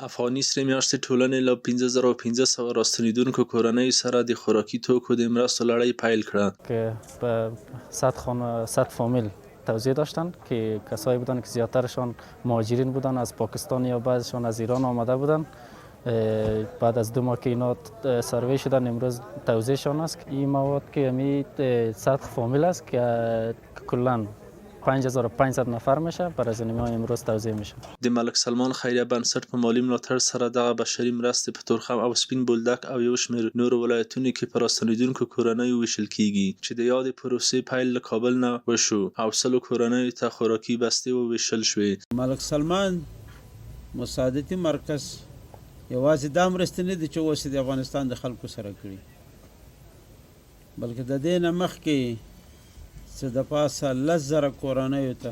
افغاني سرې میاشتې ټولنې له 15500 راستنېدونکو کورنیو سره د خوراکي توکو د مرستو لړۍ پیل کړه که به 100 فامیل توزیع داشتن که کسایی بودن که زیادترشان مهاجرین بودن از پاکستان یا بعضشان از ایران آمده بودن. بعد از 2 ماه که اینا سروی شدن امروز توزیعشان است. این مواد که همی 100 فامیل است که کلا 5500 نفر میشه برای زنیمه امروز توزیع میشه. د ملک سلمان خیریه بنسټ په مالی ملاتړ سره دغه بشري مرستې په تورخم او سپین بولدک او یو شمېر نورو ولایتونو کې په راستنېدونکو کورنیو ویشل کیږي چې د یادې پروسې پیل له کابل نه وشو او 100 کورنیو ته خوراکي بستې وویشل شوې. ملک سلمان مساعدتي مرکز یوازې دا مرستې نه دي چې اوس د افغانستان د خلکو سره کړي، بلکې د دې نه مخکې څه د پاسه 10,000 کورنیو ته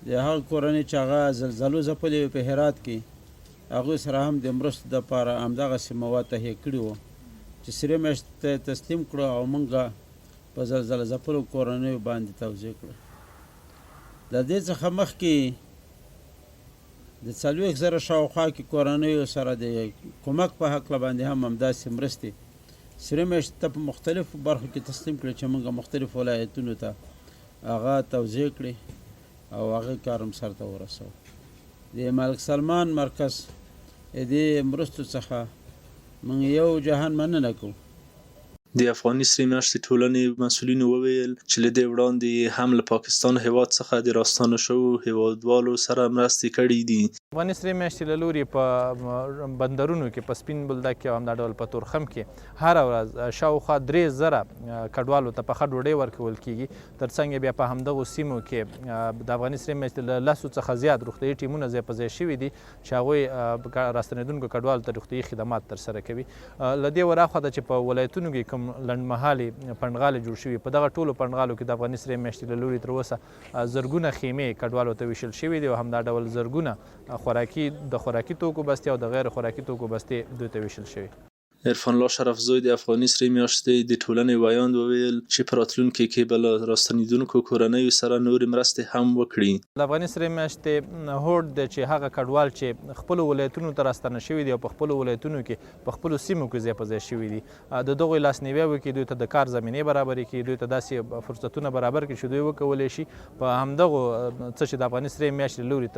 د هغه کورنۍ چې هغه زلزلو ځپلې وې په هرات کې هغوی سره هم د مرستو دپاره همدغسې مواد تهیه کړي وو چې سرې میاشتې ته تسلیم کړو او موږ په زلزله ځپلو کورنیو باندې توزیع کړو. د دې څخه مخکې د 40,000 شاوخوا کې کورنیو سره د کمک په هکله باندې هم همداسې مرستې سرې میاشتې ته په مختلفو برخو کې تسلیم کړي چې موږ مختلفو ولایتونو ته هغه توزیع کړي او هغه کار هم سرته ورسوو. د ملک سلمان مرکز دې مرستو څخه موږ یو جهان مننه کوو. د افغاني سرې میاشتې ټولنې مسؤلینو وویل چې له دې وړاندې هم له پاکستان هیواد څخه د راستانه شوو هیوادوالو سره مرستې کړي دي. افغاني سرې میاشتې له لوري په بندرونو کې په سپین بولدک کې او همدا ډول په تورخم کې هره ورځ شاوخوا 3,000 کډوالو ته پخه ډوډۍ ورکول کیږي. ترڅنګ بیا په همدغو سیمو کې د افغاني سرې میاشتې له 10 څخه زیات روغتیایي ټیمونه ځای په ځای شوي دي چې هغوی راستنېدونکو کډوالو ته روغتیایي خدمات ترسره کوي. له دې وراخوا ده چې په ولایتونو کې کوم لنډمهالې پنډغالې جوړ شوي په دغه ټولو پنډغالو کې د افغاني سرې میاشتې له لوري تر اوسه زرګونه خیمې کډوالو ته ویشل شوي دي او همدا ډول زرګونه خوراکي توکو بستې او د غیر خوراکي توکو بستې دوی ته ویشل شوي. عرفان الله شرف زوی د افغاني سرې میاشتې د ټولنې ویاند وویل چې په راتلونکي کې به له راستنېدونکو کورنیو سره نورې مرستې هم وکړي. د افغاني سرې میاشتې هوډ دی چې هغه کډوال چې خپلو ولایتونو ته راستنه شوي دي او په خپلو ولایتونو کې په خپلو سیمو کې ځای په ځای شوي دي د دغوی لاسنیوی وکړي، دوی ته د کار زمینې برابرې کړي، دوی ته داسې فرصتونه برابر کړي چې دوی وکولی شي په همدغو څه چې د افغاني سرې میاشتې له لوري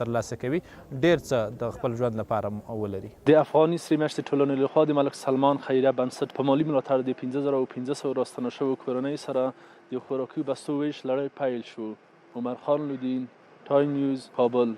ترلاسه کوي ډېر څه د خپل ژوند لپاره ولري. د افغاني سرې میاشتې ټولنې لخوا د ملک سلمان خیریه بنسټ په مالی ملاتړ د 5500 راستنه شوو کورنیو سره د خوراکي بستو ویش لړۍ پیل شو. عمر خان لودین، تایم نیوز، کابل.